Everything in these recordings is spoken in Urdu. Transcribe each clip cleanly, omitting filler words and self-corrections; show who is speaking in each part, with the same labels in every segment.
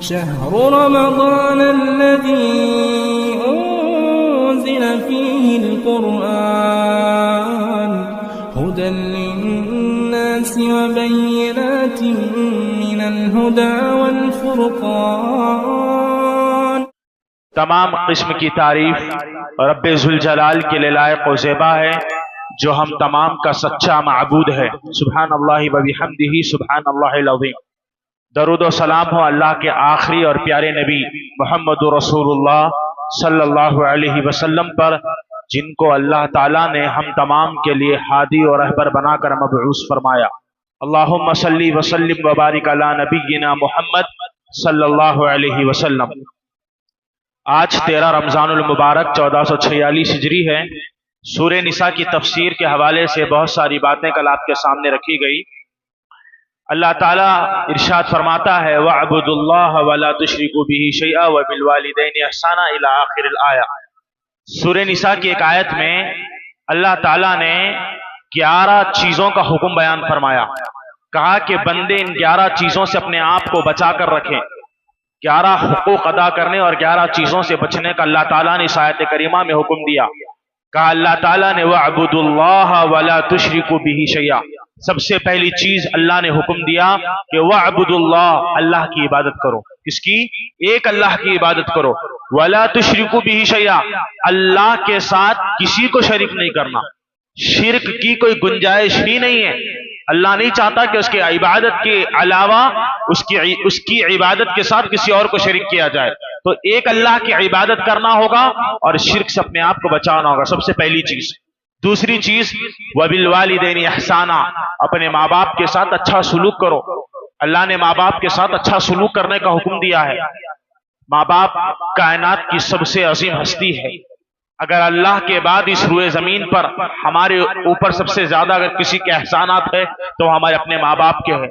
Speaker 1: شهر رمضان الذي أنزل فيه القرآن هدى للناس وبينات من الهدى والفرقان۔
Speaker 2: تمام قسم کی تعریف رب ذوالجلال کے لیے لائق و زیبا ہے، جو ہم تمام کا سچا معبود ہے۔ سبحان اللہ و بحمدہ سبحان اللہ العظیم۔ درود و سلام ہو اللہ کے آخری اور پیارے نبی محمد رسول اللہ صلی اللہ علیہ وسلم پر، جن کو اللہ تعالیٰ نے ہم تمام کے لیے ہادی اور رہبر بنا کر مبعوث فرمایا۔ اللہم صلی وسلم وبارک علی نبینا محمد صلی اللہ علیہ وسلم۔ آج 13 رمضان المبارک 1446 ہجری ہے۔ سورہ نساء کی تفسیر کے حوالے سے بہت ساری باتیں کل آپ کے سامنے رکھی گئی۔ اللہ تعالیٰ ارشاد فرماتا ہے وَاعْبُدُوا اللَّهَ وَلَا تُشْرِكُوا بِهِ شَيْئًا وَبِالْوَالِدَيْنِ إِحْسَانًا إِلَى آخِرِ الآیہ۔ سورہ نساء کی ایک آیت میں اللہ تعالیٰ نے 11 چیزوں کا حکم بیان فرمایا، کہا کہ بندے ان 11 چیزوں سے اپنے آپ کو بچا کر رکھیں۔ 11 حقوق ادا کرنے اور 11 چیزوں سے بچنے کا اللہ تعالیٰ نے اس آیت کریمہ میں حکم دیا۔ کہا اللہ تعالیٰ نے وَاعْبُدُوا اللَّهَ وَلَا تُشْرِكُوا بِهِ شَيْئًا۔ سب سے پہلی چیز اللہ نے حکم دیا کہ وَاعْبُدُوا اللَّهَ، اللہ کی عبادت کرو۔ کس کی؟ ایک اللہ کی عبادت کرو۔ وَلَا تُشْرِكُوا بِهِ شَيْئًا، اللہ کے ساتھ کسی کو شریک نہیں کرنا۔ شرک کی کوئی گنجائش ہی نہیں ہے۔ اللہ نہیں چاہتا کہ اس کی عبادت کے علاوہ اس کی عبادت کے ساتھ کسی اور کو شریک کیا جائے۔ تو ایک اللہ کی عبادت کرنا ہوگا اور شرک سے اپنے آپ کو بچانا ہوگا، سب سے پہلی چیز۔ دوسری چیز وَبِالْوَالِدَيْنِ إِحْسَانًا، اپنے ماں باپ کے ساتھ اچھا سلوک کرو۔ اللہ نے ماں باپ کے ساتھ اچھا سلوک کرنے کا حکم دیا ہے۔ ماں باپ کائنات کی سب سے عظیم ہستی ہے۔ اگر اللہ کے بعد اس روئے زمین پر ہمارے اوپر سب سے زیادہ اگر کسی کے احسانات ہے تو ہمارے اپنے ماں باپ کے ہیں۔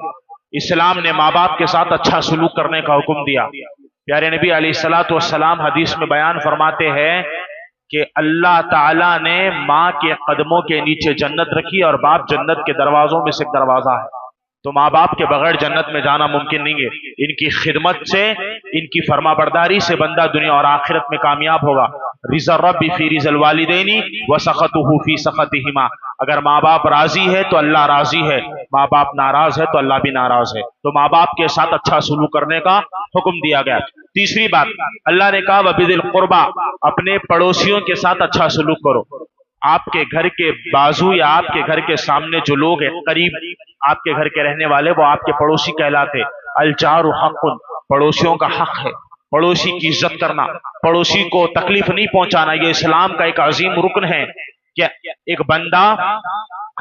Speaker 2: اسلام نے ماں باپ کے ساتھ اچھا سلوک کرنے کا حکم دیا۔ پیارے نبی علیہ السلام حدیث میں بیان فرماتے ہیں کہ اللہ تعالیٰ نے ماں کے قدموں کے نیچے جنت رکھی اور باپ جنت کے دروازوں میں سے ایک دروازہ ہے۔ تو ماں باپ کے بغیر جنت میں جانا ممکن نہیں ہے۔ ان کی خدمت سے، ان کی فرما برداری سے بندہ دنیا اور آخرت میں کامیاب ہوگا۔ رضا الرب فی رضا الوالدین وسخطہ فی سخطہما، اگر ماں باپ راضی ہے تو اللہ راضی ہے، ماں باپ ناراض ہے تو اللہ بھی ناراض ہے۔ تو ماں باپ کے ساتھ اچھا سلوک کرنے کا حکم دیا گیا۔ تیسری بات اللہ نے کہا وَبِذِي الْقُرْبَى، اپنے پڑوسیوں کے ساتھ اچھا سلوک کرو۔ آپ کے گھر کے بازو یا آپ کے گھر کے سامنے جو لوگ ہیں، قریب آپ کے گھر کے رہنے والے، وہ آپ کے پڑوسی کہلاتے۔ الجار حق، پڑوسیوں کا حق ہے۔ پڑوسی کی عزت کرنا، پڑوسی کو تکلیف نہیں پہنچانا، یہ اسلام کا ایک عظیم رکن ہے کہ ایک بندہ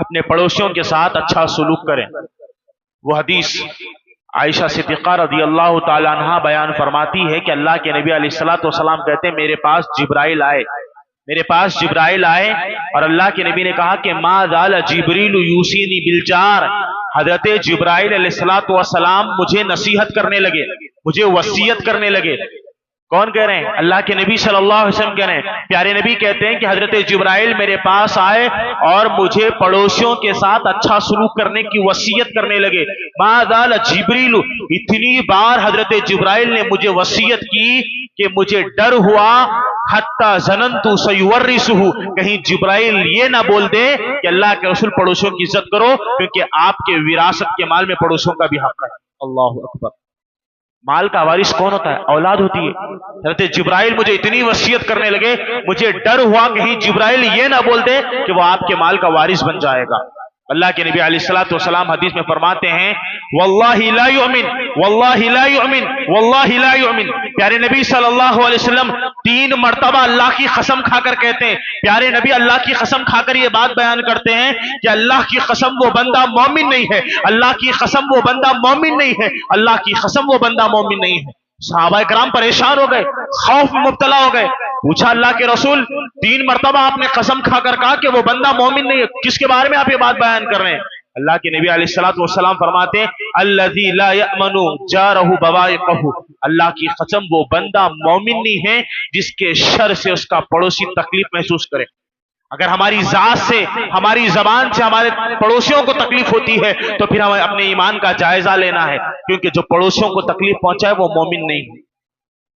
Speaker 2: اپنے پڑوسیوں کے ساتھ اچھا سلوک کرے۔ وہ حدیث عائشہ صدیقہ رضی اللہ تعالیٰ عنہ بیان فرماتی ہے کہ اللہ کے نبی علیہ السلام کہتے ہیں میرے پاس جبرائیل آئے اور اللہ کے نبی نے کہا کہ ما زال جبریل یوصینی بالجار، حضرت جبرائیل علیہ السلام مجھے نصیحت کرنے لگے، مجھے وصیت کرنے لگے۔ کون کہہ رہے ہیں؟ اللہ کے نبی صلی اللہ علیہ وسلم کہہ رہے ہیں۔ پیارے نبی کہتے ہیں کہ حضرت جبرائیل میرے پاس آئے اور مجھے پڑوسیوں کے ساتھ اچھا سلوک کرنے کی وصیت کرنے لگے۔ ما زال جبریل، اتنی بار حضرت جبرائیل نے مجھے وصیت کی کہ مجھے ڈر ہوا حتی ظننت سیورثہ، کہیں جبرائیل یہ نہ بول دے کہ اللہ کے رسول پڑوسیوں کی عزت کرو، کیونکہ آپ کے وراثت کے مال میں پڑوسیوں کا بھی حق ہے۔ اللہ اکبر۔ مال کا وارث کون ہوتا ہے؟ اولاد ہوتی ہے۔ حضرت جبرائیل مجھے اتنی وصیت کرنے لگے، مجھے ڈر ہوا کہیں جبرائیل یہ نہ بول دے کہ وہ آپ کے مال کا وارث بن جائے گا۔ اللہ کے نبی علیہ السلام حدیث میں فرماتے ہیں واللہ لا یؤمن، واللہ لا یؤمن، واللہ لا یؤمن۔ پیارے نبی صلی اللہ علیہ وسلم 3 مرتبہ اللہ کی قسم کھا کر کہتے ہیں، پیارے نبی اللہ کی قسم کھا کر یہ بات بیان کرتے ہیں کہ اللہ کی قسم وہ بندہ مومن نہیں ہے، اللہ کی قسم وہ بندہ مومن نہیں ہے، اللہ کی قسم وہ بندہ مومن نہیں ہے۔ صحابہ کرام پریشان ہو گئے، خوف میں مبتلا ہو گئے۔ پوچھا اللہ کے رسول 3 مرتبہ آپ نے قسم کھا کر کہا کہ وہ بندہ مومن نہیں ہے، کس کے بارے میں آپ یہ بات بیان کر رہے ہیں؟ اللہ کے نبی علیہ السلام فرماتے ہیں الذی لا یأمن جارہ بوائقہ، اللہ کی قسم وہ بندہ مومن نہیں ہے جس کے شر سے اس کا پڑوسی تکلیف محسوس کرے۔ اگر ہماری ذات سے، ہماری زبان سے ہمارے پڑوسیوں کو تکلیف ہوتی ہے تو پھر ہمیں اپنے ایمان کا جائزہ لینا ہے، کیونکہ جو پڑوسیوں کو تکلیف پہنچائے وہ مومن نہیں ہے۔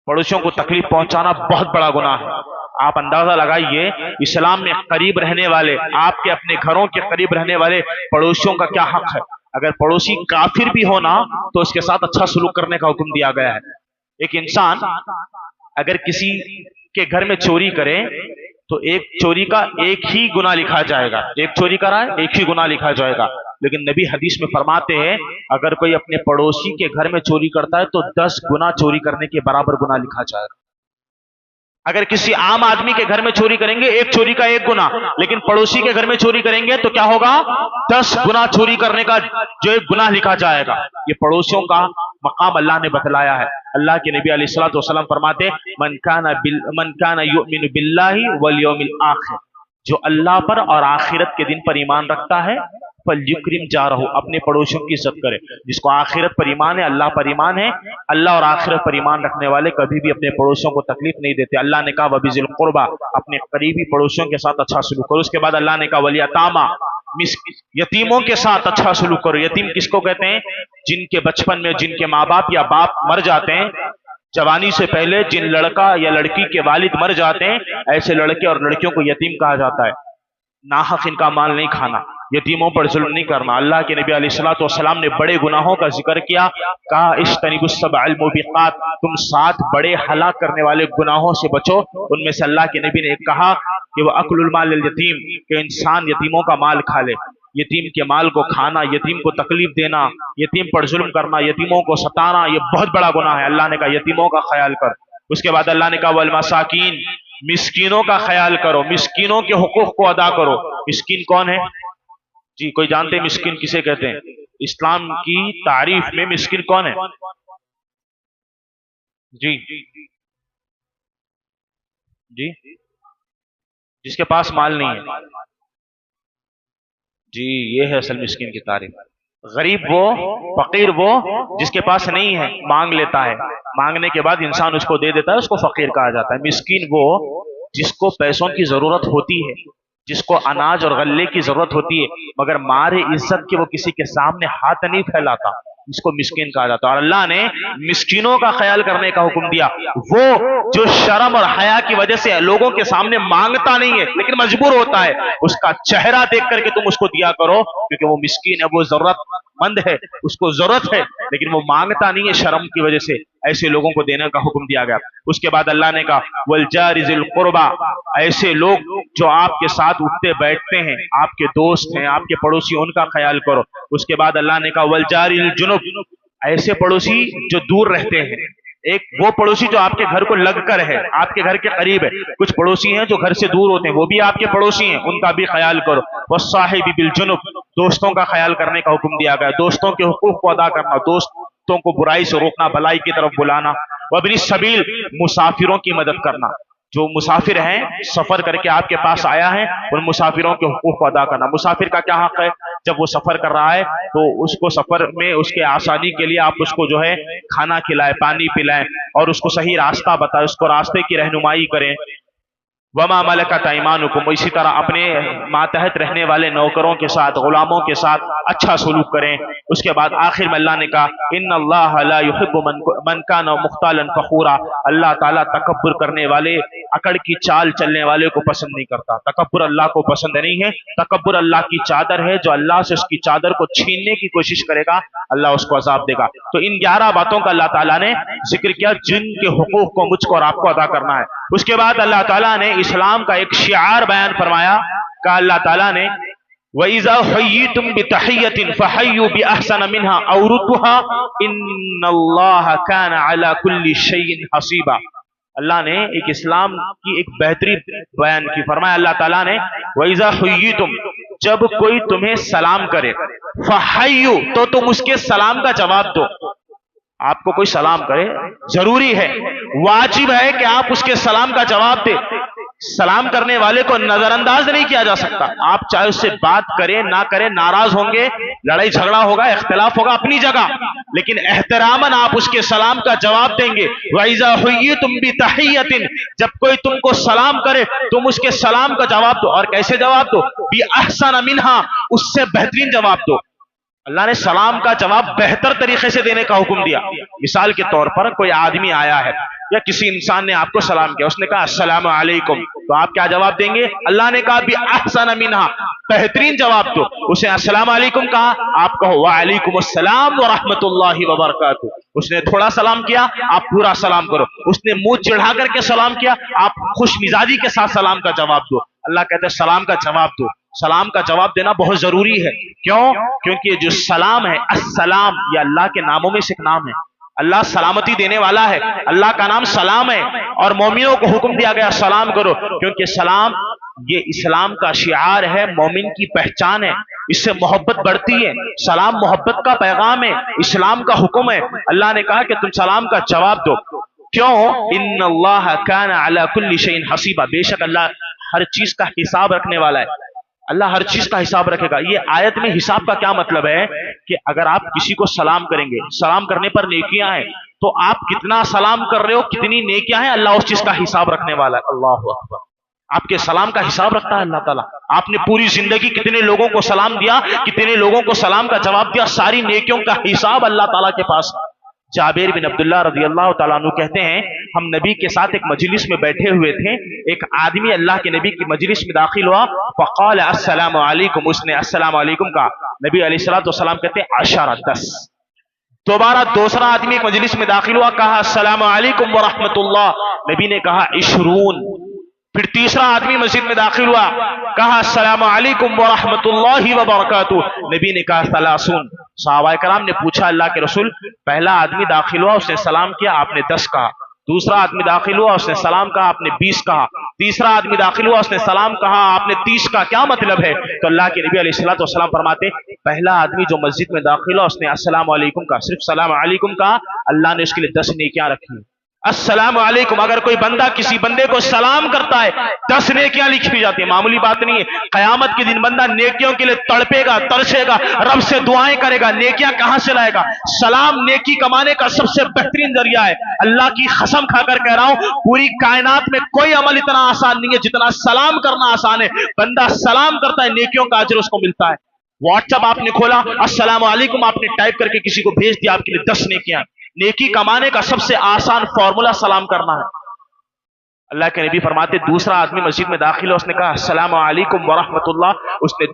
Speaker 2: پڑوسیوں کو تکلیف پہنچانا بہت بڑا گناہ ہے۔ آپ اندازہ لگائیے اسلام میں قریب رہنے والے، آپ کے اپنے گھروں کے قریب رہنے والے پڑوسیوں کا کیا حق ہے۔ اگر پڑوسی کافر بھی ہونا تو اس کے ساتھ اچھا سلوک کرنے کا حکم دیا گیا ہے۔ ایک انسان اگر کسی کے گھر میں چوری کرے تو ایک چوری کا ایک ہی گناہ لکھا جائے گا، ایک چوری کرا ہے ایک ہی گناہ لکھا جائے گا، لیکن نبی حدیث میں فرماتے ہیں اگر کوئی اپنے پڑوسی کے گھر میں چوری کرتا ہے تو 10 گنا چوری کرنے کے برابر گناہ لکھا جائے گا۔ اگر کسی عام آدمی کے گھر میں چوری کریں گے ایک چوری کا ایک گناہ، لیکن پڑوسی کے گھر میں چوری کریں گے تو کیا ہوگا؟ 10 گنا چوری کرنے کا جو ایک گناہ لکھا جائے گا۔ یہ پڑوسیوں کا مقام اللہ نے بتلایا ہے۔ اللہ کے نبی علیہ الصلوۃ والسلام فرماتے من کان یؤمن باللہ والیوم الآخر، جو اللہ پر اور آخرت کے دن پر ایمان رکھتا ہے فلیکرم جارہ، اپنے پڑوسیوں کی عزت کرے۔ جس کو آخرت پر ایمان ہے، اللہ پر ایمان ہے، اللہ اور آخرت پر ایمان رکھنے والے کبھی بھی اپنے پڑوسیوں کو تکلیف نہیں دیتے۔ اللہ نے کہا وَبِذِی الْقُرْبَى، اپنے قریبی پڑوسیوں کے ساتھ اچھا سلوک کرو۔ اس کے بعد اللہ نے کہا وَالْیَتَامَى، یتیموں کے ساتھ اچھا سلوک کرو۔ یتیم کس کو کہتے ہیں؟ جن کے بچپن میں جن کے ماں باپ یا باپ مر جاتے ہیں، جوانی سے پہلے جن لڑکا یا لڑکی کے والد مر جاتے ہیں، ایسے لڑکے اور لڑکیوں کو یتیم کہا جاتا ہے۔ ناحق ان کا مال نہیں کھانا، یتیموں پر ظلم نہیں کرنا۔ اللہ کے نبی علیہ الصلوۃ والسلام نے بڑے گناہوں کا ذکر کیا، کہا اجتنبوا السبع الموبقات، تم 7 بڑے ہلاک کرنے والے گناہوں سے بچو۔ ان میں سے اللہ کے نبی نے کہا کہ وہ اکل المال لليتيم، کہ انسان یتیموں کا مال کھا لے۔ یتیم کے مال کو کھانا، یتیم کو تکلیف دینا، یتیم پر ظلم کرنا، یتیموں کو ستانا، یہ بہت بڑا گناہ ہے۔ اللہ نے کہا یتیموں کا خیال کر۔ اس کے بعد اللہ نے کہا والمساکین، مسکینوں کا خیال کرو، مسکینوں کے حقوق کو ادا کرو۔ مسکین کون ہے؟ جی کوئی جانتے ہیں مسکین کسے کہتے ہیں؟ اسلام کی تعریف میں مسکین کون ہے؟ جی جی جس کے پاس مال نہیں ہے، جی یہ ہے اصل مسکین کی تعریف۔ غریب وہ، فقیر وہ جس کے پاس نہیں ہے، مانگ لیتا ہے، مانگنے کے بعد انسان اس کو دے دیتا ہے، اس کو فقیر کہا جاتا ہے۔ مسکین وہ جس کو پیسوں کی ضرورت ہوتی ہے، جس کو اناج اور غلے کی ضرورت ہوتی ہے، مگر مارے عزت کے وہ کسی کے سامنے ہاتھ نہیں پھیلاتا، اس کو مسکین کہا جاتا ہے۔ اور اللہ نے مسکینوں کا خیال کرنے کا حکم دیا، وہ جو شرم اور حیا کی وجہ سے لوگوں کے سامنے مانگتا نہیں ہے لیکن مجبور ہوتا ہے، اس کا چہرہ دیکھ کر کے تم اس کو دیا کرو، کیونکہ وہ مسکین ہے، وہ ضرورت مند ہے، اس کو ضرورت ہے لیکن وہ مانگتا نہیں ہے شرم کی وجہ سے، ایسے لوگوں کو دینے کا حکم دیا گیا۔ اس کے بعد اللہ نے کہا والجار ذی القربى، ایسے لوگ جو آپ کے ساتھ اٹھتے بیٹھتے ہیں، آپ کے دوست ہیں، آپ کے پڑوسی، ان کا خیال کرو۔ اس کے بعد اللہ نے کہا والجار الجنب، ایسے پڑوسی جو دور رہتے ہیں، ایک وہ پڑوسی جو آپ کے گھر کو لگ کر ہے، آپ کے گھر کے قریب ہے، کچھ پڑوسی ہیں جو گھر سے دور ہوتے ہیں، وہ بھی آپ کے پڑوسی ہیں، ان کا بھی خیال کرو۔ والصاحب بالجنب، دوستوں کا خیال کرنے کا حکم دیا گیا، دوستوں کے حقوق کو ادا کرنا، دوستوں کو برائی سے روکنا، بھلائی کی طرف بلانا۔ وابن السبیل، مسافروں کی مدد کرنا، جو مسافر ہیں سفر کر کے آپ کے پاس آیا ہے، ان مسافروں کے حقوق کو ادا کرنا۔ مسافر کا کیا حق ہے؟ جب وہ سفر کر رہا ہے تو اس کو سفر میں اس کے آسانی کے لیے آپ اس کو جو ہے کھانا کھلائیں، پانی پلائیں اور اس کو صحیح راستہ بتائیں، اس کو راستے کی رہنمائی کریں۔ وما ملکت ایمانکم، اسی طرح اپنے ماتحت رہنے والے نوکروں کے ساتھ، غلاموں کے ساتھ اچھا سلوک کریں۔ اس کے بعد آخر میں اللہ نے کہا ان اللہ لا يحب من کان مختالا فخورا، اللہ تعالیٰ تکبر کرنے والے، اکڑ کی چال چلنے والے کو پسند نہیں کرتا۔ تکبر اللہ کو پسند نہیں ہے، تکبر اللہ کی چادر ہے، جو اللہ سے اس کی چادر کو چھیننے کی کوشش کرے گا اللہ اس کو عذاب دے گا۔ تو ان 11 باتوں کا اللہ تعالیٰ نے ذکر کیا جن کے حقوق کو مجھ کو اور آپ کو ادا کرنا ہے۔ اس کے بعد اللہ تعالیٰ نے اسلام کا ایک شعار بیان فرمایا، کہا اللہ تعالیٰ نے وَإِذَا حَيِّيتُمْ بِتَحِيَّةٍ فَحَيُّوا بِأَحْسَنَ مِنْهَا أَوْ رُدُّوهَا إِنَّ اللَّهَ كَانَ عَلَى كُلِّ شَيْءٍ حَسِيبًا۔ اللہ نے ایک اسلام کی ایک بہترین بیان کی، فرمایا اللہ تعالیٰ نے وَإِذَا حَيِّيتُمْ، جب کوئی تمہیں سلام کرے، فَحَيُّوا، تو تم اس کے سلام کا جواب دو۔ آپ کو کوئی سلام کرے، ضروری ہے، واجب ہے کہ آپ اس کے سلام کا جواب دیں۔ سلام کرنے والے کو نظر انداز نہیں کیا جا سکتا. آپ چاہے اس سے بات کریں نہ کریں، ناراض ہوں گے، لڑائی جھگڑا ہوگا، اختلاف ہوگا اپنی جگہ، لیکن احتراماً آپ اس کے سلام کا جواب دیں گے. وَإِذَا حُيِّيتُم بِتَحِيَّةٍ، جب کوئی تم کو سلام کرے تم اس کے سلام کا جواب دو. اور کیسے جواب دو؟ بِأَحْسَنَ مِنْهَا، اس سے بہترین جواب دو. اللہ نے سلام کا جواب بہتر طریقے سے دینے کا حکم دیا. مثال کے طور پر کوئی آدمی آیا ہے یا کسی انسان نے آپ کو سلام کیا، اس نے کہا السلام علیکم، تو آپ کیا جواب دیں گے؟ اللہ نے کہا بھی احسن منہا، بہترین جواب دو. اسے السلام علیکم کہا، آپ کہو وعلیکم السلام ورحمۃ اللہ وبرکاتہ. اس نے تھوڑا سلام کیا، آپ پورا سلام کرو. اس نے منہ چڑھا کر کے سلام کیا، آپ خوش مزاجی کے ساتھ سلام کا جواب دو. اللہ کہتے ہیں سلام کا جواب دو. سلام کا جواب دینا بہت ضروری ہے. کیوں؟ کیونکہ جو سلام ہے، السلام، یہ اللہ کے ناموں میں سے ایک نام ہے. اللہ سلامتی دینے والا ہے، اللہ کا نام سلام ہے. اور مومنوں کو حکم دیا گیا سلام کرو، کیونکہ سلام یہ اسلام کا شعار ہے، مومن کی پہچان ہے، اس سے محبت بڑھتی ہے. سلام محبت کا پیغام ہے، اسلام کا حکم ہے. اللہ نے کہا کہ تم سلام کا جواب دو. کیوں؟ ان اللہ کان علی کل شیء حسیبا، بے شک اللہ ہر چیز کا حساب رکھنے والا ہے. اللہ ہر چیز کا حساب رکھے گا. یہ آیت میں حساب کا کیا مطلب ہے کہ اگر آپ کسی کو سلام کریں گے، سلام کرنے پر نیکیاں ہیں، تو آپ کتنا سلام کر رہے ہو، کتنی نیکیاں ہیں، اللہ اس چیز کا حساب رکھنے والا ہے. اللہ اکبر. آپ کے سلام کا حساب رکھتا ہے اللہ تعالیٰ. آپ نے پوری زندگی کتنے لوگوں کو سلام دیا، کتنے لوگوں کو سلام کا جواب دیا، ساری نیکیوں کا حساب اللہ تعالیٰ کے پاس. جابر بن عبداللہ رضی اللہ تعالیٰ عنہ کہتے ہیں ہم نبی کے ساتھ ایک مجلس میں بیٹھے ہوئے تھے، ایک آدمی اللہ کے نبی کی مجلس میں داخل ہوا، فقال السلام علیکم، اس نے السلام علیکم کہا. نبی علیہ الصلوۃ والسلام کہتے ہیں عشرہ، 10. دوبارہ دوسرا آدمی ایک مجلس میں داخل ہوا، کہا السلام علیکم ورحمۃ اللہ، نبی نے کہا 20. پھر تیسرا آدمی مسجد میں داخل ہوا، کہا السلام علیکم ورحمۃ اللہ وبرکاتہ، نبی نے کہا 30. صحابہ کرام نے پوچھا اللہ کے رسول، پہلا آدمی داخل ہوا اس نے سلام کیا، آپ نے 10 کہا. دوسرا آدمی داخل ہوا اس نے سلام کہا، آپ نے 20 کہا. تیسرا آدمی داخل ہوا اس نے سلام کہا، آپ نے 30 کہا. کیا مطلب ہے؟ تو اللہ کے نبی علیہ الصلوۃ والسلام فرماتے پہلا آدمی جو مسجد میں داخل ہوا اس نے السلام علیکم کہا، صرف سلام علیکم کہا، اللہ نے اس کے لیے 10 نیکیاں رکھی. السلام علیکم، اگر کوئی بندہ کسی بندے کو سلام کرتا ہے 10 نیکیاں لکھی جاتی ہیں. معمولی بات نہیں ہے. قیامت کے دن بندہ نیکیوں کے لیے تڑپے گا، ترسے گا، رب سے دعائیں کرے گا. نیکیاں کہاں سے لائے گا؟ سلام نیکی کمانے کا سب سے بہترین ذریعہ ہے. اللہ کی قسم کھا کر کہہ رہا ہوں، پوری کائنات میں کوئی عمل اتنا آسان نہیں ہے جتنا سلام کرنا آسان ہے. بندہ سلام کرتا ہے، نیکیوں کا اجر اس کو ملتا ہے. واٹس ایپ آپ نے کھولا، السلام علیکم آپ نے ٹائپ کر کے کسی کو بھیج دیا، آپ کے لیے 10 نیکیاں. نیکی کمانے کا سب سے آسان فارمولا سلام کرنا ہے. اللہ کے نبی فرماتے دوسرا آدمی مسجد میں داخل ہو، اس نے کہا السلام علیکم ورحمۃ اللہ، اس نے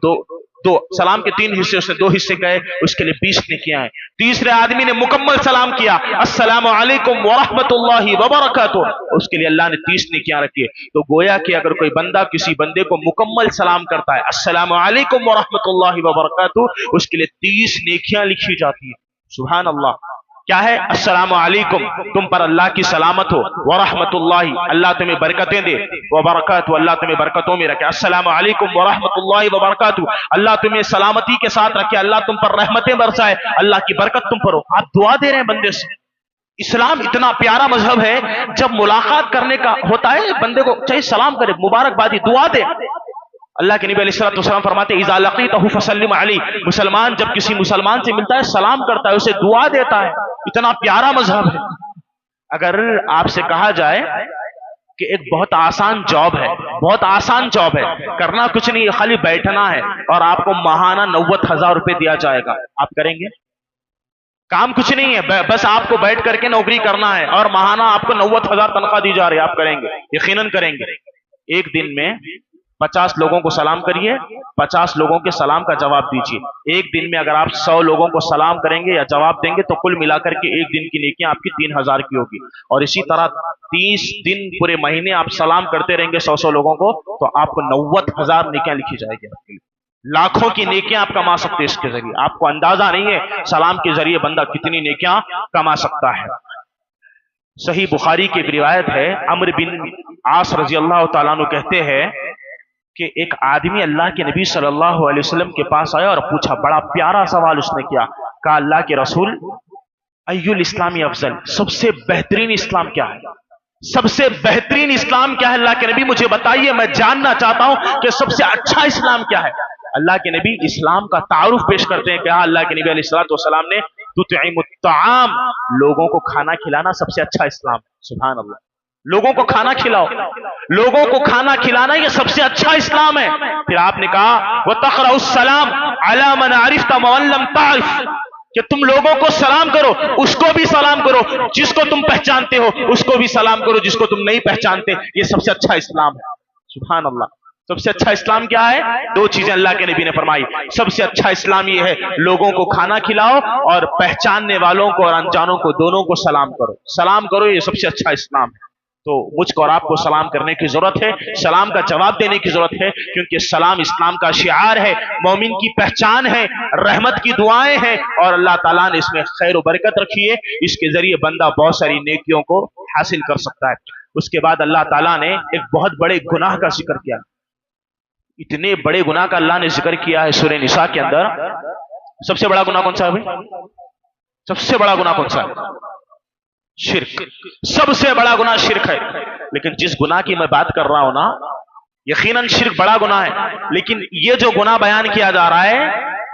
Speaker 2: دو سلام کے 3 حصے، اس نے 2 حصے کہے، اس کے لیے 20 نیکیاں ہیں. تیسرے آدمی نے مکمل سلام کیا، السلام علیکم ورحمۃ اللہ وبرکاتہ، اس کے لیے اللہ نے 30 نیکیاں رکھی. تو گویا کہ اگر کوئی بندہ کسی بندے کو مکمل سلام کرتا ہے السلام علیکم ورحمۃ اللہ وبرکاتہ، اس کے لیے 30 نیکیاں لکھی جاتی ہیں. سبحان اللہ. کیا ہے؟ السلام علیکم، تم پر اللہ کی سلامت ہو، ورحمت اللہ، اللہ تمہیں برکتیں دے، وبرکاتہ، اللہ تمہیں برکتوں میں رکھے. السلام علیکم ورحمت اللہ وبرکاتہ، اللہ تمہیں سلامتی کے ساتھ رکھے، اللہ تم پر رحمتیں برسائے، اللہ کی برکت تم پر ہو. آپ دعا دے رہے ہیں بندے سے. اسلام اتنا پیارا مذہب ہے، جب ملاقات کرنے کا ہوتا ہے بندے کو چاہے سلام کرے، مبارکبادی دعا دے. اللہ کے نبی علیہ الصلوۃ والسلام فرماتے اذا لقیتہ فسلم علیہ، مسلمان جب کسی مسلمان سے ملتا ہے سلام کرتا ہے، اسے دعا دیتا ہے. اتنا پیارا مذہب ہے. اگر آپ سے کہا جائے کہ ایک بہت آسان جاب ہے، بہت آسان جاب ہے، کرنا کچھ نہیں، خالی بیٹھنا ہے اور آپ کو ماہانہ 90,000 روپے دیا جائے گا، آپ کریں گے؟ کام کچھ نہیں ہے، بس آپ کو بیٹھ کر کے نوکری کرنا ہے اور ماہانہ آپ کو 90,000 تنخواہ دی جا رہی ہے، آپ کریں گے؟ یقیناً کریں گے. ایک دن میں 50 لوگوں کو سلام کریے، 50 لوگوں کے سلام کا جواب دیجیے. ایک دن میں اگر آپ 100 لوگوں کو سلام کریں گے یا جواب دیں گے تو کل ملا کر کے ایک دن کی نیکیاں آپ کی 3,000 کی ہوگی. اور اسی طرح 30 دن پورے مہینے آپ سلام کرتے رہیں گے 100 لوگوں کو تو آپ کو 90,000 نیکیاں لکھی جائے گی. آپ کے لیے لاکھوں کی نیکیاں آپ کما سکتے ہیں اس کے ذریعے. آپ کو اندازہ نہیں ہے سلام کے ذریعے بندہ کتنی نیکیاں کما سکتا ہے. صحیح بخاری کی ایک روایت ہے، عمرو بن عاص رضی اللہ تعالیٰ عنہ کہتے ہیں کہ ایک آدمی اللہ کے نبی صلی اللہ علیہ وسلم کے پاس آیا اور پوچھا، بڑا پیارا سوال اس نے کیا. کہا اللہ کے رسول، ای الاسلام افضل، سب سے بہترین اسلام کیا ہے؟ سب سے بہترین اسلام کیا ہے اللہ کے نبی مجھے بتائیے، میں جاننا چاہتا ہوں کہ سب سے اچھا اسلام کیا ہے۔ اللہ کے نبی اسلام کا تعارف پیش کرتے ہیں کہ ہاں اللہ کے نبی علیہ الصلوۃ والسلام نے تطعم الطعام، لوگوں کو کھانا کھلانا سب سے اچھا اسلام ہے۔ سبحان اللہ، لوگوں کو کھانا کھلاؤ، لوگوں کو کھانا کھلانا یہ سب سے اچھا اسلام ہے۔ پھر آپ نے کہا وَتَقْرَأُ السَّلَامَ عَلَى مَنْ عَرِفْتَ وَمَن لَّمْ تَعْرِفْ، کہ تم لوگوں کو سلام کرو، اس کو بھی سلام کرو، جس کو تم پہچانتے ہو اس کو بھی سلام کرو، جس کو تم نہیں پہچانتے۔ یہ سب سے اچھا اسلام ہے۔ سبحان اللہ، سب سے اچھا اسلام کیا ہے؟ دو چیزیں اللہ کے نبی نے فرمائی۔ سب سے اچھا اسلام یہ ہے لوگوں کو کھانا کھلاؤ اور پہچاننے والوں کو اور انجانوں کو دونوں کو سلام کرو۔ سلام کرو، یہ سب سے اچھا اسلام ہے۔ تو مجھ کو اور آپ کو سلام کرنے کی ضرورت ہے، سلام کا جواب دینے کی ضرورت ہے، کیونکہ سلام اسلام کا شعار ہے، مومن کی پہچان ہے، رحمت کی دعائیں ہیں، اور اللہ تعالیٰ نے اس میں خیر و برکت رکھی ہے۔ اس کے ذریعے بندہ بہت ساری نیکیوں کو حاصل کر سکتا ہے۔ اس کے بعد اللہ تعالیٰ نے ایک بہت بڑے گناہ کا ذکر کیا۔ اتنے بڑے گناہ کا اللہ نے ذکر کیا ہے سورہ نساء کے اندر۔ سب سے بڑا گناہ کون سا ہے بھائی؟ سب سے بڑا گناہ کون سا ہے؟ شرک۔ سب سے بڑا گناہ شرک ہے۔ لیکن جس گناہ کی میں بات کر رہا ہوں نا، یقیناً شرک بڑا گناہ ہے، لیکن یہ جو گناہ بیان کیا جا رہا ہے،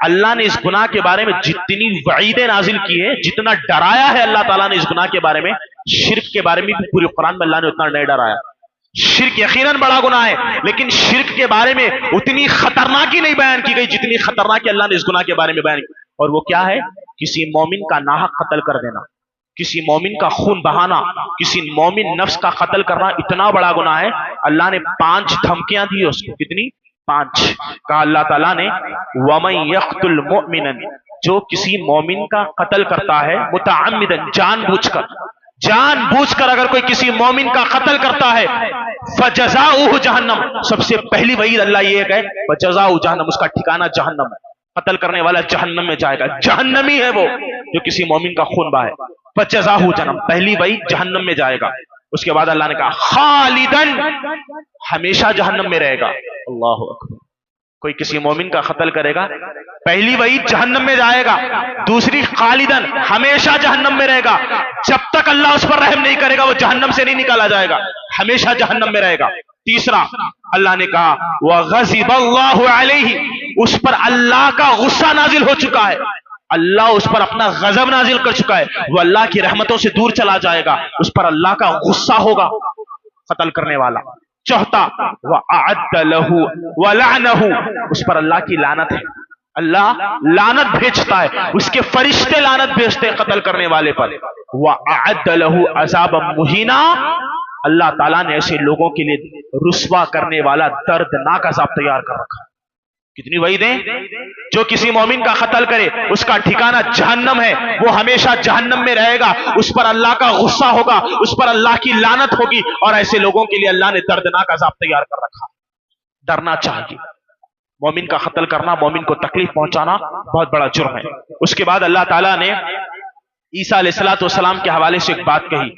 Speaker 2: اللہ نے اس گناہ کے بارے میں جتنی وعیدیں نازل کی ہے، جتنا ڈرایا ہے اللہ تعالیٰ نے اس گناہ کے بارے میں، شرک کے بارے میں بھی پوری قرآن میں اللہ نے اتنا نہیں ڈرایا۔ شرک یقیناً بڑا گناہ ہے، لیکن شرک کے بارے میں اتنی خطرناکی نہیں بیان کی گئی جتنی خطرناکی اللہ نے اس گناہ کے بارے میں بیان کی۔ اور وہ کیا ہے؟ کسی مومن کا ناحق قتل کر دینا، کسی مومن کا خون بہانا، کسی مومن نفس کا قتل کرنا اتنا بڑا گناہ ہے۔ اللہ نے 5 دھمکیاں دی اس کو، کتنی؟ 5۔ کہا اللہ تعالیٰ نے وَمَن يَقْتُلْ مُؤْمِنًا، جو کسی مومن کا قتل کرتا ہے متعمدًا، جان بوجھ کر اگر کوئی کسی مومن کا قتل کرتا ہے، فَجَزَاؤُهُ جہنم، سب سے پہلی وعید اللہ یہ ہے فَجَزَاؤُهُ جہنم، اس کا ٹھکانہ جہنم ہے، قتل کرنے والا جہنم میں جائے گا، جہنمی ہے وہ جو کسی مومن کا خون بہائے۔ فَجَزَاؤُهُ جہنم، پہلی وعید جہنم میں جائے گا۔ اس کے بعد اللہ نے کہا خالداً، ہمیشہ جہنم میں رہے گا۔ اللہ اکبر، کوئی کسی مومن کا قتل کرے گا، پہلی وعید جہنم میں جائے گا، دوسری خالداً، ہمیشہ جہنم میں رہے گا، جب تک اللہ اس پر رحم نہیں کرے گا وہ جہنم سے نہیں نکالا جائے گا، ہمیشہ جہنم میں رہے گا۔ تیسرا اللہ نے کہا وَغَضِبَ اللَّهُ عَلَيْهِ، اس پر اللہ کا غصہ نازل ہو چکا ہے، اللہ اس پر اپنا غضب نازل کر چکا ہے، وہ اللہ کی رحمتوں سے دور چلا جائے گا، اس پر اللہ کا غصہ ہوگا قتل کرنے والا۔ چوتھا وَأَعَدَّ لَهُ وَلَعْنَهُ، اس پر اللہ کی لعنت ہے، اللہ لعنت بھیجتا ہے، اس کے فرشتے لعنت بھیجتے ہیں قتل کرنے والے پر۔ وَأَعَدَّ لَهُ عَذَابًا مُهِينًا، اللہ تعالیٰ نے ایسے لوگوں کے لیے رسوا کرنے والا دردناک عذاب تیار کر رکھا۔ کتنی وعیدیں؟ جو کسی مومن کا قتل کرے اس کا ٹھکانہ جہنم ہے، وہ ہمیشہ جہنم میں رہے گا، اس پر اللہ کا غصہ ہوگا، اس پر اللہ کی لعنت ہوگی، اور ایسے لوگوں کے لیے اللہ نے دردناک عذاب تیار کر رکھا۔ ڈرنا چاہیے، مومن کا قتل کرنا، مومن کو تکلیف پہنچانا بہت بڑا جرم ہے۔ اس کے بعد اللہ تعالیٰ نے عیسیٰ علیہ السلام کے حوالے سے ایک بات کہی۔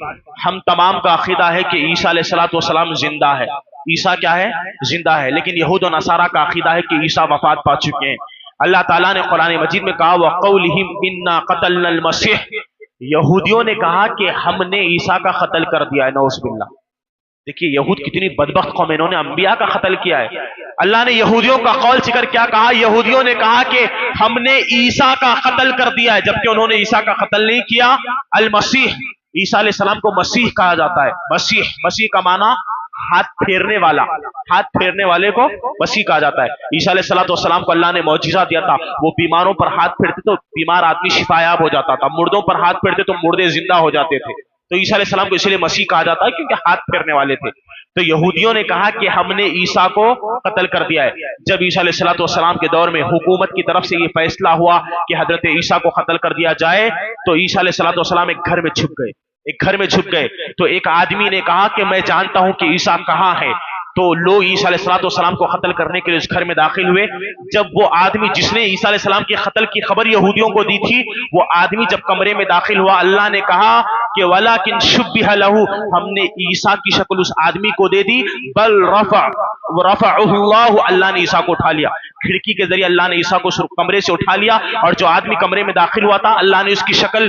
Speaker 2: ہم تمام کا عقیدہ ہے کہ عیسیٰ علیہ السلام زندہ ہے، عیسیٰ کیا ہے؟ زندہ ہے، لیکن یہود و نصارہ کا عقیدہ ہے کہ عیسیٰ وفات پا چکے ہیں۔ اللہ تعالیٰ نے قرآن مجید میں کہا وَقَوْلِهِمْ إِنَّا قَتَلْنَا الْمَسِيحَ، یہودیوں نے کہا کہ ہم نے عیسیٰ کا قتل کر دیا ہے، نعوذ باللہ۔ دیکھیے یہود کتنی بدبخت قوم، انہوں نے انبیاء کا قتل کیا ہے۔ اللہ نے یہودیوں کا قول ذکر کیا کہا؟ یہودیوں نے کہا کہ ہم نے عیسیٰ کا قتل کر دیا ہے، جبکہ انہوں نے عیسیٰ کا قتل نہیں کیا۔ المسیح، عیسیٰ علیہ السلام کو مسیح کہا جاتا ہے۔ مسیح کا معنی ہاتھ پھیرنے والا، ہاتھ پھیرنے والے کو مسیح کہا جاتا ہے۔ عیسیٰ علیہ السلام کو اللہ نے معجزہ دیا تھا، وہ بیماروں پر ہاتھ پھیرتے تو بیمار آدمی شفایاب ہو جاتا تھا، مردوں پر ہاتھ پھیرتے تو مردے زندہ ہو جاتے تھے۔ تو عیسیٰ علیہ السلام کو اس لیے مسیح کہا جاتا ہے کیونکہ ہاتھ پھیرنے والے تھے۔ تو یہودیوں نے کہا کہ ہم نے عیسیٰ کو قتل کر دیا ہے۔ جب عیسیٰ علیہ السلام کے دور میں حکومت کی طرف سے یہ فیصلہ ہوا کہ حضرت عیسیٰ کو قتل کر دیا جائے، تو عیسیٰ علیہ السلام ایک گھر میں چھپ گئے۔ تو ایک آدمی نے کہا کہ میں جانتا ہوں کہ عیسیٰ کہاں ہے۔ تو لوگ عیسیٰ علیہ السلام کو قتل کرنے کے لیے اس گھر میں داخل ہوئے۔ جب وہ آدمی جس نے عیسیٰ علیہ السلام کے قتل کی خبر یہودیوں کو دی تھی، وہ آدمی جب کمرے میں داخل ہوا، اللہ نے کہا کہ وَلَكِنْ شُبِّهَ لَهُ، ہم نے عیسیٰ کی شکل اس آدمی کو دے دی، بل رفعہ اللہ، اللہ نے عیسیٰ کو اٹھا لیا۔ کھڑکی کے ذریعے اللہ نے عیسیٰ کو کمرے سے اٹھا لیا، اور جو آدمی کمرے میں داخل ہوا تھا اللہ نے اس کی شکل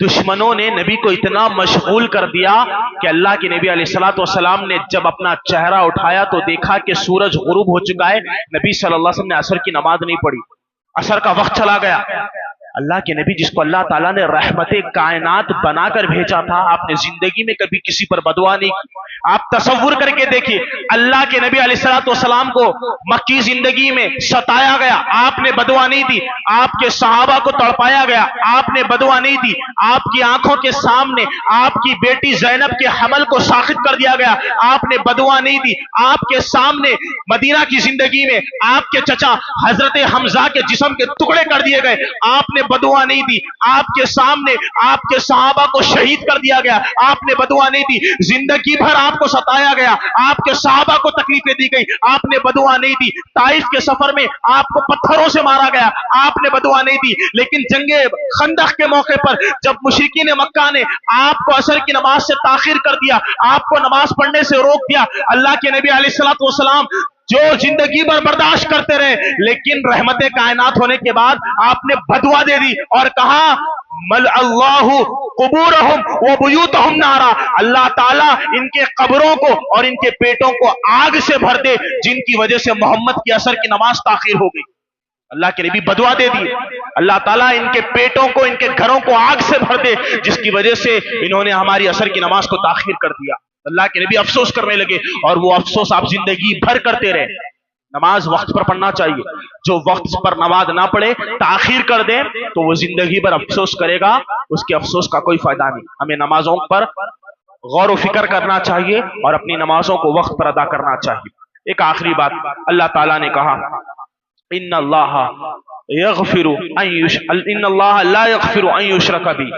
Speaker 2: دشمنوں نے نبی کو اتنا مشغول کر دیا کہ اللہ کے نبی علیہ الصلوۃ والسلام نے جب اپنا چہرہ اٹھایا تو دیکھا کہ سورج غروب ہو چکا ہے. نبی صلی اللہ علیہ وسلم نے عصر کی نماز نہیں پڑھی. عصر کا وقت چلا گیا. اللہ کے نبی جس کو اللہ تعالیٰ نے رحمت کائنات بنا کر بھیجا تھا، آپ نے زندگی میں کبھی کسی پر بدعا نہیں کی. آپ تصور کر کے دیکھیے، اللہ کے نبی علیہ الصلوۃ والسلام کو مکی زندگی میں ستایا گیا، آپ نے بدعا نہیں دی. آپ کے صحابہ کو تڑپایا گیا، آپ نے بدعا نہیں دی. آپ کی آنکھوں کے سامنے آپ کی بیٹی زینب کے حمل کو ساخط کر دیا گیا، آپ نے بدعا نہیں دی. آپ کے سامنے مدینہ کی زندگی میں آپ کے چچا حضرت حمزہ کے جسم کے ٹکڑے کر دیے گئے، آپ نے بدعا نہیں دی. آپ کے سامنے آپ کے صحابہ کو شہید کر دیا گیا، آپ نے بدعا نہیں دی. زندگی بھر آپ کو ستایا گیا، آپ کے صحابہ کو تکلیفیں دی گئی، آپ نے بدعا نہیں دی. طائف کے سفر میں آپ کو پتھروں سے مارا گیا، آپ نے بدعا نہیں دی. لیکن جنگ خندق کے موقع پر جب مشرکین مکہ نے آپ کو عصر کی نماز سے تاخیر کر دیا، آپ کو نماز پڑھنے سے روک دیا، اللہ کے نبی علیہ الصلوۃ والسلام جو زندگی بھر برداشت کرتے رہے، لیکن رحمت کائنات ہونے کے بعد آپ نے بدعا دے دی اور کہا مل اللہ قبورہم و بیوتہم نارا، اللہ تعالیٰ ان کے قبروں کو اور ان کے پیٹوں کو آگ سے بھر دے جن کی وجہ سے محمد کی عصر کی نماز تاخیر ہو گئی. اللہ کے نبی بدعا دے دی، اللہ تعالیٰ ان کے پیٹوں کو ان کے گھروں کو آگ سے بھر دے جس کی وجہ سے انہوں نے ہماری عصر کی نماز کو تاخیر کر دیا. اللہ کے نبی افسوس کرنے لگے اور وہ افسوس آپ زندگی بھر کرتے رہے. نماز وقت پر پڑھنا چاہیے، جو وقت پر نماز نہ پڑھے تاخیر کر دے تو وہ زندگی بھر افسوس کرے گا، اس کے افسوس کا کوئی فائدہ نہیں. ہمیں نمازوں پر غور و فکر کرنا چاہیے اور اپنی نمازوں کو وقت پر ادا کرنا چاہیے. ایک آخری بات، اللہ تعالیٰ نے کہا ان اللہ لا یغفر ان یشرک بہ،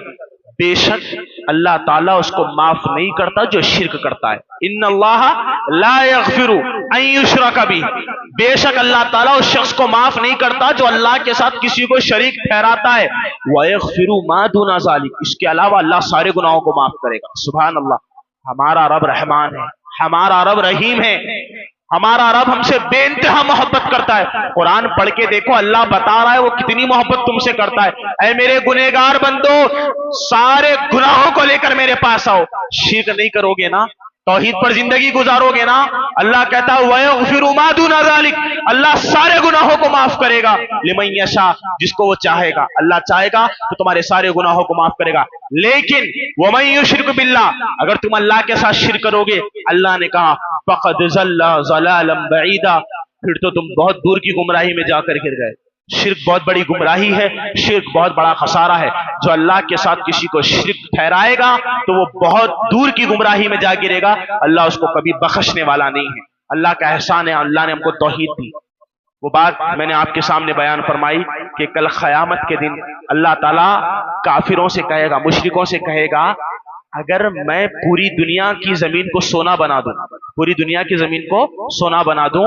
Speaker 2: بے شک اللہ تعالیٰ اس کو معاف نہیں کرتا جو شرک کرتا ہے. ان اللہ لا یغفر ان یشرک بہ، بے شک اللہ تعالیٰ اس شخص کو معاف نہیں کرتا جو اللہ کے ساتھ کسی کو شریک ٹھہراتا ہے. ویغفر ما دون ذلک، اس کے علاوہ اللہ سارے گناہوں کو معاف کرے گا. سبحان اللہ. ہمارا رب رحمان ہے، ہمارا رب رحیم ہے، ہمارا رب ہم سے بے انتہا محبت کرتا ہے. قرآن پڑھ کے دیکھو، اللہ بتا رہا ہے وہ کتنی محبت تم سے کرتا ہے. اے میرے گنہگار بندو، سارے گناہوں کو لے کر میرے پاس آؤ. شرک نہیں کرو گے نا، توحید پر زندگی گزارو گے نا، اللہ کہتا ہے وَيَغْفِرُ مَا دُونَ ذَلِكَ، اللہ سارے گناہوں کو معاف کرے گا. لِمَن يَشَاءُ، جس کو وہ چاہے گا. اللہ چاہے گا تو تمہارے سارے گناہوں کو معاف کرے گا. لیکن وَمَن يُشْرِكْ بِاللَّهِ، اگر تم اللہ کے ساتھ شرک کرو گے، اللہ نے کہا فَقَدْ ضَلَّ ضَلَالًا بَعِيدًا، پھر تو تم بہت دور کی گمراہی میں جا کر گر گئے. شرک بہت بڑی گمراہی ہے، شرک بہت بڑا خسارہ ہے. جو اللہ کے ساتھ کسی کو شرک ٹھہرائے گا تو وہ بہت دور کی گمراہی میں جا گرے گا. اللہ اس کو کبھی بخشنے والا نہیں ہے. اللہ کا احسان ہے، اللہ نے ہم کو توحید دی. وہ بات میں نے آپ کے سامنے بیان فرمائی کہ کل قیامت کے دن اللہ تعالیٰ کافروں سے کہے گا، مشرکوں سے کہے گا اگر میں پوری دنیا کی زمین کو سونا بنا دوں، پوری دنیا کی زمین کو سونا بنا دوں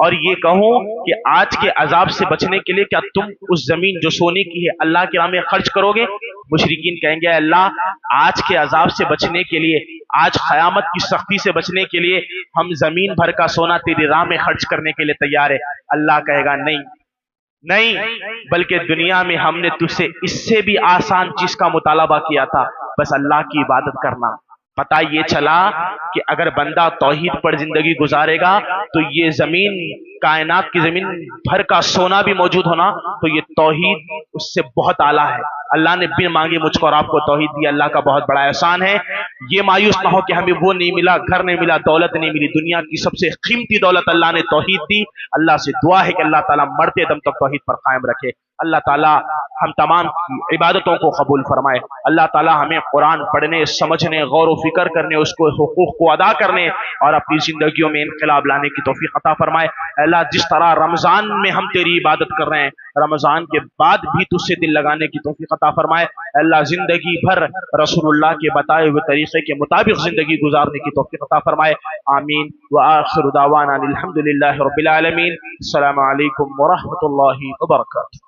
Speaker 2: اور یہ کہوں کہ آج کے عذاب سے بچنے کے لیے کیا تم اس زمین جو سونے کی ہے اللہ کی راہ میں خرچ کرو گے؟ مشرکین کہیں گے اللہ آج کے عذاب سے بچنے کے لیے، آج قیامت کی سختی سے بچنے کے لیے ہم زمین بھر کا سونا تیری راہ میں خرچ کرنے کے لیے تیار ہے. اللہ کہے گا نہیں، بلکہ دنیا میں ہم نے تجھ سے اس سے بھی آسان چیز کا مطالبہ کیا تھا، بس اللہ کی عبادت کرنا. پتہ یہ چلا کہ اگر بندہ توحید پر زندگی گزارے گا تو یہ زمین، کائنات کی زمین بھر کا سونا بھی موجود ہونا تو یہ توحید اس سے بہت اعلیٰ ہے. اللہ نے بن مانگے مجھ کو اور آپ کو توحید دی. اللہ کا بہت بڑا احسان ہے. یہ مایوس نہ ہو کہ ہمیں وہ نہیں ملا، گھر نہیں ملا، دولت نہیں ملی. دنیا کی سب سے قیمتی دولت اللہ نے توحید دی. اللہ سے دعا ہے کہ اللہ تعالیٰ مرتے دم تک توحید پر قائم رکھے. اللہ تعالیٰ ہم تمام کی عبادتوں کو قبول فرمائے. اللہ تعالیٰ ہمیں قرآن پڑھنے، سمجھنے، غور و فکر کرنے، اس کو حقوق کو ادا کرنے اور اپنی زندگیوں میں انقلاب لانے کی توفیق عطا فرمائے. اللہ جس طرح رمضان میں ہم تیری عبادت کر رہے ہیں، رمضان کے بعد بھی تجھ سے دل لگانے کی توفیق عطا فرمائے. اللہ زندگی بھر رسول اللہ کے بتائے ہوئے طریقے کے مطابق زندگی گزارنے کی توفیق عطا فرمائے. آمین. وآخر دعوانا الحمد للہ رب العالمین. السلام علیکم ورحمۃ اللہ وبرکاتہ.